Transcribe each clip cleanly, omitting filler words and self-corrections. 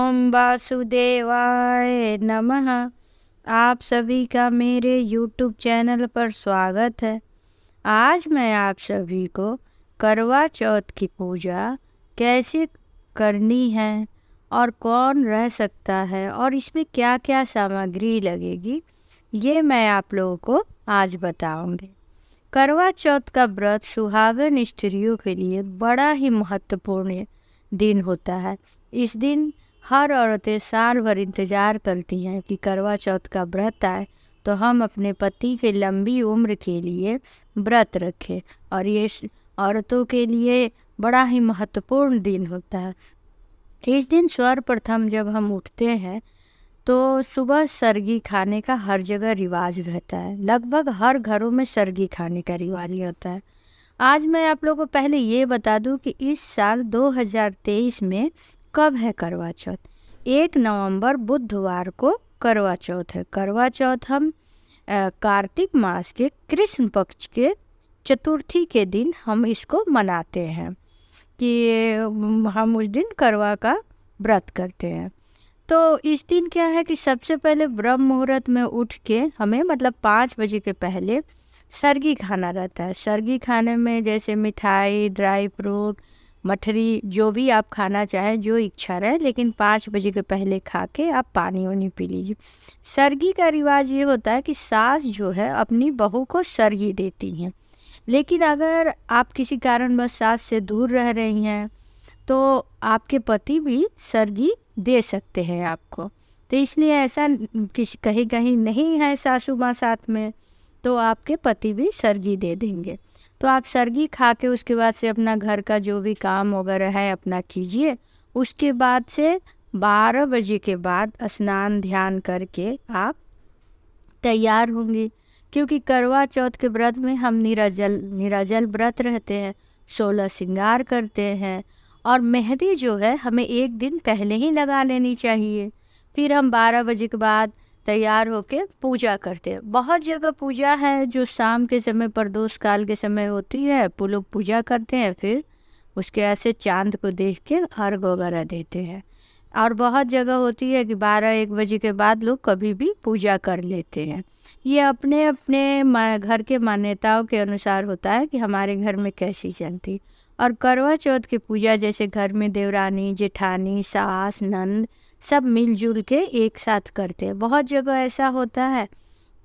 ओम वासुदेवाय नमः। आप सभी का मेरे YouTube चैनल पर स्वागत है। आज मैं आप सभी को करवा चौथ की पूजा कैसे करनी है और कौन रह सकता है और इसमें क्या क्या सामग्री लगेगी, ये मैं आप लोगों को आज बताऊंगी। करवा चौथ का व्रत सुहागन स्त्रियों के लिए बड़ा ही महत्वपूर्ण दिन होता है। इस दिन हर औरतें साल भर इंतज़ार करती हैं कि करवा चौथ का व्रत आए तो हम अपने पति के लंबी उम्र के लिए व्रत रखें, और ये औरतों के लिए बड़ा ही महत्वपूर्ण दिन होता है। इस दिन सर्वप्रथम जब हम उठते हैं तो सुबह सरगी खाने का हर जगह रिवाज रहता है। लगभग हर घरों में सरगी खाने का रिवाज होता है। आज मैं आप लोगों को पहले ये बता दूं कि इस साल 2023 में कब है करवा चौथ। 1 नवंबर बुधवार को करवा चौथ है। करवा चौथ हम कार्तिक मास के कृष्ण पक्ष के चतुर्थी के दिन हम इसको मनाते हैं कि हम उस दिन करवा का व्रत करते हैं। तो इस दिन क्या है कि सबसे पहले ब्रह्म मुहूर्त में उठ के हमें 5 बजे के पहले सरगी खाना रहता है। सरगी खाने में जैसे मिठाई, ड्राई फ्रूट, मठरी, जो भी आप खाना चाहें, जो इच्छा रहे, लेकिन 5 बजे के पहले खा के आप पानी वानी पी लीजिए। सरगी का रिवाज ये होता है कि सास जो है अपनी बहू को सरगी देती हैं, लेकिन अगर आप किसी कारणवश सास से दूर रह रही हैं तो आपके पति भी सरगी दे सकते हैं आपको। तो इसलिए ऐसा कहीं कहीं नहीं है सासू माँ साथ में, तो आपके पति भी सरगी दे देंगे। तो आप सरगी खा के उसके बाद से अपना घर का जो भी काम वगैरह है अपना कीजिए। उसके बाद से 12 बजे के बाद स्नान ध्यान करके आप तैयार होंगी, क्योंकि करवा चौथ के व्रत में हम निराजल व्रत रहते हैं, 16 श्रृंगार करते हैं, और मेहंदी जो है हमें 1 दिन पहले ही लगा लेनी चाहिए। फिर हम 12 बजे के बाद तैयार होके पूजा करते हैं। बहुत जगह पूजा है जो शाम के समय प्रदोष काल के समय होती है, वो लोग पूजा करते हैं, फिर उसके ऐसे चांद को देख के अर्घ वगैरह देते हैं। और बहुत जगह होती है कि 12-1 बजे के बाद लोग कभी भी पूजा कर लेते हैं। ये अपने अपने घर के मान्यताओं के अनुसार होता है कि हमारे घर में कैसी चलती। और करवा चौथ की पूजा जैसे घर में देवरानी, जेठानी, सास, नंद सब मिलजुल के एक साथ करते हैं। बहुत जगह ऐसा होता है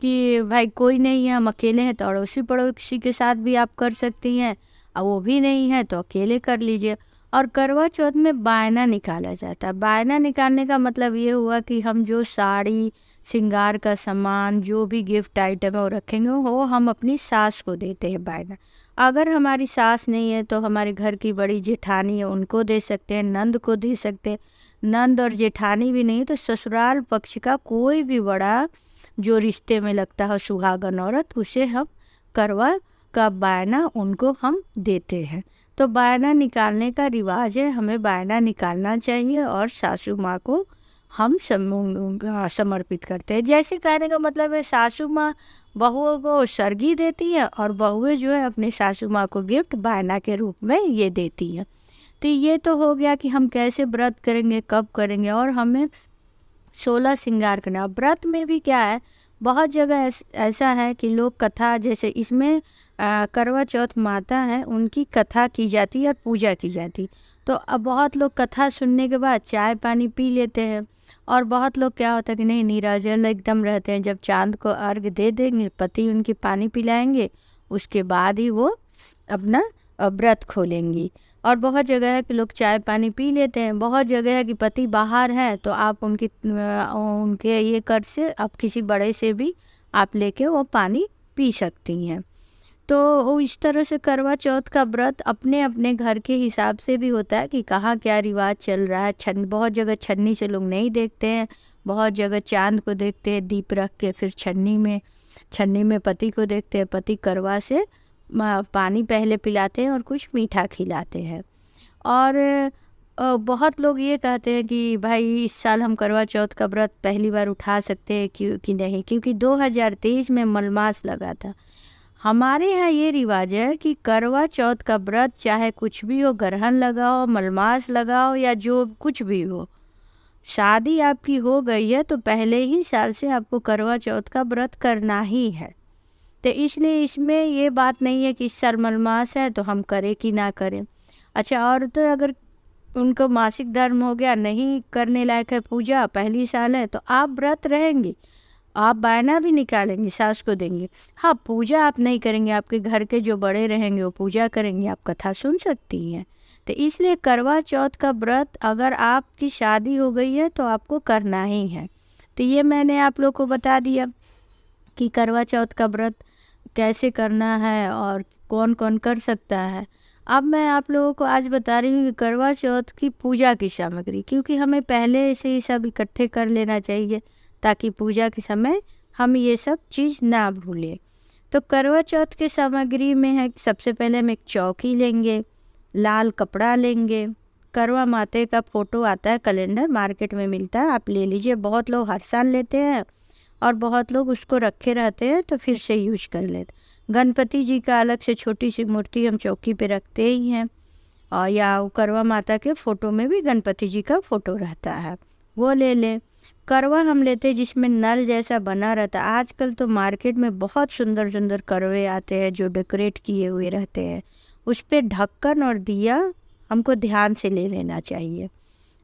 कि भाई कोई नहीं है, हम अकेले हैं, तो अड़ोसी पड़ोसी के साथ भी आप कर सकती हैं, और वो भी नहीं है तो अकेले कर लीजिए। और करवा चौथ में बायना निकाला जाता है। बायना निकालने का मतलब ये हुआ कि हम जो साड़ी, श्रृंगार का सामान, जो भी गिफ्ट आइटम है वो रखेंगे, वो हम अपनी सास को देते हैं बायना। अगर हमारी सास नहीं है तो हमारे घर की बड़ी जेठानी है, उनको दे सकते हैं, नंद को दे सकते हैं। नंद और जेठानी भी नहीं तो ससुराल पक्ष का कोई भी बड़ा जो रिश्ते में लगता है सुहागन औरत, उसे हम करवा का बायना उनको हम देते हैं। तो बायना निकालने का रिवाज है, हमें बायना निकालना चाहिए और सासू माँ को हम समर्पित करते हैं। जैसे कहने का मतलब है सासू माँ बहुओं को सरगी देती है और बहुएं जो है अपने सासू माँ को गिफ्ट बायना के रूप में ये देती हैं। तो ये तो हो गया कि हम कैसे व्रत करेंगे, कब करेंगे, और हमें 16 श्रृंगार करना। व्रत में भी क्या है, बहुत जगह ऐसा है कि लोग कथा, जैसे इसमें करवा चौथ माता है उनकी कथा की जाती है और पूजा की जाती। तो अब बहुत लोग कथा सुनने के बाद चाय पानी पी लेते हैं, और बहुत लोग क्या होता है कि नहीं, निराजल एकदम रहते हैं। जब चांद को अर्घ दे देंगे, पति उनकी पानी पिलाएंगे, उसके बाद ही वो अपना व्रत खोलेंगी। और बहुत जगह है कि लोग चाय पानी पी लेते हैं। बहुत जगह है कि पति बाहर हैं तो आप उनके ये कर से आप किसी बड़े से भी आप लेके वो पानी पी सकती हैं। तो इस तरह से करवा चौथ का व्रत अपने अपने घर के हिसाब से भी होता है कि कहाँ क्या रिवाज चल रहा है। बहुत जगह छन्नी से लोग नहीं देखते हैं, बहुत जगह चांद को देखते हैं दीप रख के, फिर छन्नी में पति को देखते हैं, पति करवा से पानी पहले पिलाते हैं और कुछ मीठा खिलाते हैं। और बहुत लोग ये कहते हैं कि भाई इस साल हम करवा चौथ का व्रत पहली बार उठा सकते हैं कि नहीं, क्योंकि 2023 में मलमास लगा था। हमारे यहाँ ये रिवाज है कि करवा चौथ का व्रत चाहे कुछ भी हो, ग्रहण लगाओ, मलमास लगाओ, या जो कुछ भी हो, शादी आपकी हो गई है तो पहले ही साल से आपको करवा चौथ का व्रत करना ही है। तो इसलिए इसमें ये बात नहीं है कि इस साल मलमास है तो हम करें कि ना करें। अच्छा, और तो अगर उनको मासिक धर्म हो गया, नहीं करने लायक है पूजा, पहली साल है, तो आप व्रत रहेंगे, आप बायना भी निकालेंगे, सास को देंगे। हाँ, पूजा आप नहीं करेंगे, आपके घर के जो बड़े रहेंगे वो पूजा करेंगे, आप कथा सुन सकती हैं। तो इसलिए करवा चौथ का व्रत अगर आपकी शादी हो गई है तो आपको करना ही है। तो ये मैंने आप लोग को बता दिया कि करवा चौथ का व्रत कैसे करना है और कौन कौन कर सकता है। अब मैं आप लोगों को आज बता रही हूँ कि करवा चौथ की पूजा की सामग्री, क्योंकि हमें पहले से ही सब इकट्ठे कर लेना चाहिए ताकि पूजा के समय हम ये सब चीज़ ना भूलें। तो करवा चौथ की सामग्री में है, सबसे पहले हम एक चौकी लेंगे, लाल कपड़ा लेंगे, करवा माते का फ़ोटो आता है, कैलेंडर मार्केट में मिलता है, आप ले लीजिए। बहुत लोग हर साल लेते हैं और बहुत लोग उसको रखे रहते हैं तो फिर से यूज कर लेते। गणपति जी का अलग से छोटी सी मूर्ति हम चौकी पे रखते ही हैं, और या करवा माता के फ़ोटो में भी गणपति जी का फ़ोटो रहता है, वो ले लें। करवा हम लेते हैं जिसमें नल जैसा बना रहता है। आजकल तो मार्केट में बहुत सुंदर सुंदर करवे आते हैं जो डेकोरेट किए हुए रहते हैं। उस पर ढक्कन और दिया हमको ध्यान से ले लेना चाहिए।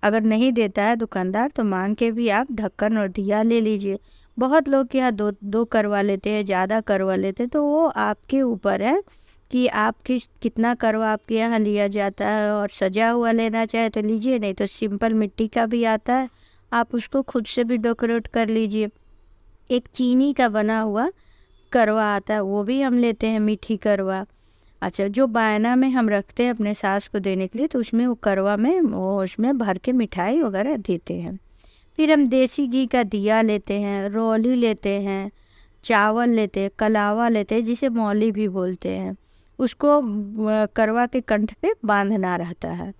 अगर नहीं देता है दुकानदार तो मांग के भी आप ढक्कन और दिया ले लीजिए। बहुत लोग के यहाँ दो करवा लेते हैं, ज़्यादा करवा लेते हैं, तो वो आपके ऊपर है कि आप कितना करवा आपके यहाँ लिया जाता है। और सजा हुआ लेना चाहे तो लीजिए, नहीं तो सिंपल मिट्टी का भी आता है, आप उसको खुद से भी डेकोरेट कर लीजिए। एक चीनी का बना हुआ करवा आता है, वो भी हम लेते हैं, मीठी करवा। अच्छा, जो बायना में हम रखते हैं अपने सास को देने के लिए, तो उसमें वो करवा में वो उसमें भर के मिठाई वगैरह देते हैं। फिर हम देसी घी का दिया लेते हैं, रोली लेते हैं, चावल लेते हैं, कलावा लेते हैं जिसे मौली भी बोलते हैं, उसको करवा के कंठ पे बांधना रहता है।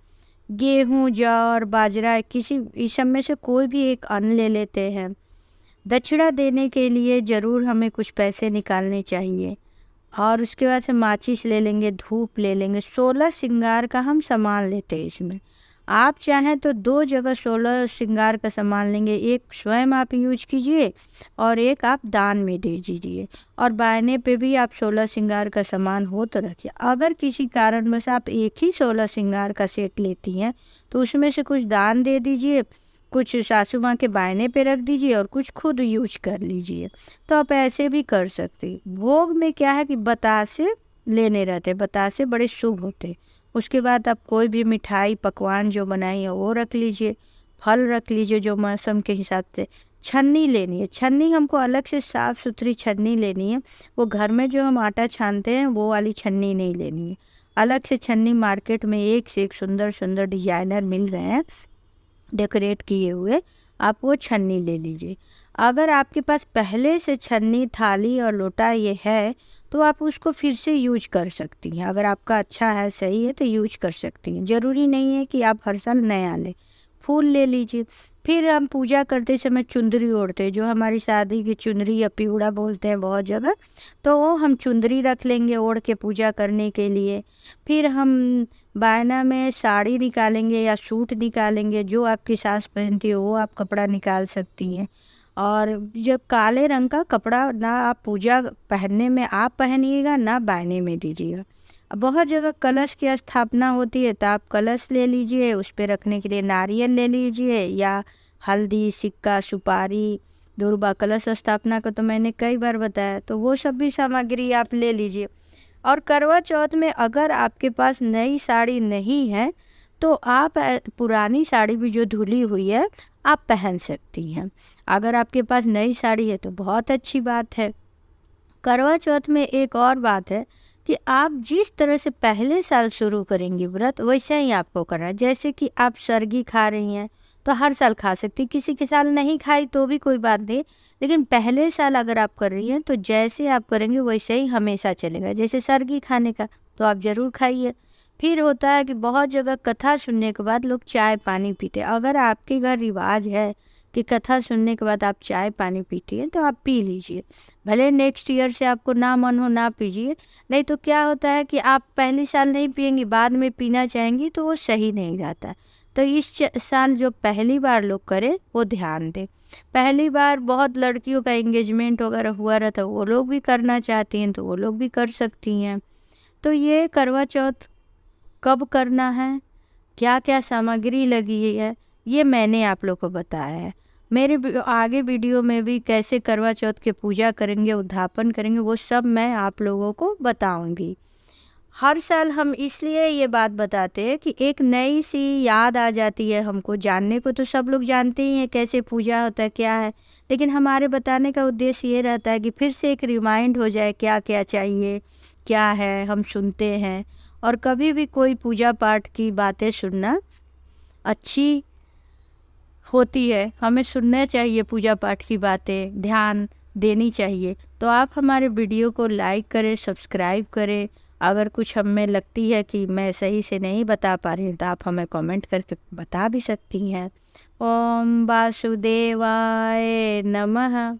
गेहूँ, जौ, बाजरा, किसी इस सब में से कोई भी एक अन्न ले लेते हैं। दक्षिणा देने के लिए ज़रूर हमें कुछ पैसे निकालने चाहिए। और उसके बाद से माचिस ले लेंगे, धूप ले लेंगे। 16 श्रृंगार का हम सामान लेते हैं इसमें। आप चाहें तो 2 जगह 16 श्रृंगार का सामान लेंगे, एक स्वयं आप यूज कीजिए और एक आप दान में दे दीजिए। और बायने पे भी आप 16 श्रृंगार का सामान हो तो रखिए। अगर किसी कारणवश आप एक ही 16 श्रृंगार का सेट लेती हैं तो उसमें से कुछ दान दे दीजिए, कुछ सासू माँ के बायने पे रख दीजिए और कुछ खुद यूज कर लीजिए। तो आप ऐसे भी कर सकते। भोग में क्या है कि बतासे लेने रहते, बतासे बड़े शुभ होते। उसके बाद आप कोई भी मिठाई पकवान जो बनाई है वो रख लीजिए, फल रख लीजिए जो मौसम के हिसाब से। छन्नी लेनी है, छन्नी हमको अलग से साफ़ सुथरी छन्नी लेनी है। वो घर में जो हम आटा छानते हैं वो वाली छन्नी नहीं लेनी है, अलग से छन्नी। मार्केट में एक से एक सुंदर सुंदर डिजाइनर मिल रहे हैं डेकोरेट किए हुए, आप वो छन्नी ले लीजिए। अगर आपके पास पहले से छन्नी, थाली और लोटा ये है तो आप उसको फिर से यूज कर सकती हैं। अगर आपका अच्छा है, सही है, तो यूज कर सकती हैं। ज़रूरी नहीं है कि आप हर साल नया लें। फूल ले लीजिए। फिर हम पूजा करते समय चुंदरी ओढ़ते हैं, जो हमारी शादी की चुनरी या पिवड़ा बोलते हैं बहुत जगह, तो वो हम चुंदरी रख लेंगे ओढ़ के पूजा करने के लिए। फिर हम बायना में साड़ी निकालेंगे या सूट निकालेंगे, जो आपकी सास पहनती है वो आप कपड़ा निकाल सकती हैं। और जो काले रंग का कपड़ा ना आप पूजा पहनने में आप पहनिएगा, ना बायने में दीजिएगा। बहुत जगह कलश की स्थापना होती है तो आप कलश ले लीजिए, उस पर रखने के लिए नारियल ले लीजिए, या हल्दी, सिक्का, सुपारी, दुर्बा। कलश स्थापना का तो मैंने कई बार बताया, तो वो सब भी सामग्री आप ले लीजिए। और करवा चौथ में अगर आपके पास नई साड़ी नहीं है तो आप पुरानी साड़ी भी जो धुली हुई है आप पहन सकती हैं। अगर आपके पास नई साड़ी है तो बहुत अच्छी बात है। करवा चौथ में एक और बात है कि आप जिस तरह से पहले साल शुरू करेंगी व्रत, वैसे ही आपको करना है। जैसे कि आप सरगी खा रही हैं तो हर साल खा सकती, किसी के साल नहीं खाई तो भी कोई बात नहीं, लेकिन पहले साल अगर आप कर रही हैं तो जैसे आप करेंगे वैसे ही हमेशा चलेगा। जैसे सरगी खाने का तो आप ज़रूर खाइए। फिर होता है कि बहुत जगह कथा सुनने के बाद लोग चाय पानी पीते हैं। अगर आपके घर रिवाज है कि कथा सुनने के बाद आप चाय पानी पीती हैं तो आप पी लीजिए। भले नेक्स्ट ईयर से आपको ना मन हो ना पीजिए, नहीं तो क्या होता है कि आप पहले साल नहीं पिएंगी, बाद में पीना चाहेंगी तो वो सही नहीं रहता। तो इस साल जो पहली बार लोग करें वो ध्यान दें। पहली बार बहुत लड़कियों का एंगेजमेंट वगैरह हुआ रहता, वो लोग भी करना चाहती हैं तो वो लोग भी कर सकती हैं। तो ये करवा चौथ कब करना है, क्या क्या सामग्री लगी है, ये मैंने आप लोग को बताया है। मेरे आगे वीडियो में भी कैसे करवा चौथ के पूजा करेंगे, उद्यापन करेंगे, वो सब मैं आप लोगों को बताऊंगी। हर साल हम इसलिए ये बात बताते हैं कि एक नई सी याद आ जाती है हमको। जानने को तो सब लोग जानते ही हैं कैसे पूजा होता है क्या है, लेकिन हमारे बताने का उद्देश्य ये रहता है कि फिर से एक रिमाइंड हो जाए क्या क्या चाहिए, क्या है, हम सुनते हैं। और कभी भी कोई पूजा पाठ की बातें सुनना अच्छी होती है, हमें सुनना चाहिए पूजा पाठ की बातें, ध्यान देनी चाहिए। तो आप हमारे वीडियो को लाइक करें, सब्सक्राइब करें। अगर कुछ हमें लगती है कि मैं सही से नहीं बता पा रही हूँ तो आप हमें कमेंट करके बता भी सकती हैं। ओम वासुदेवाय नमः।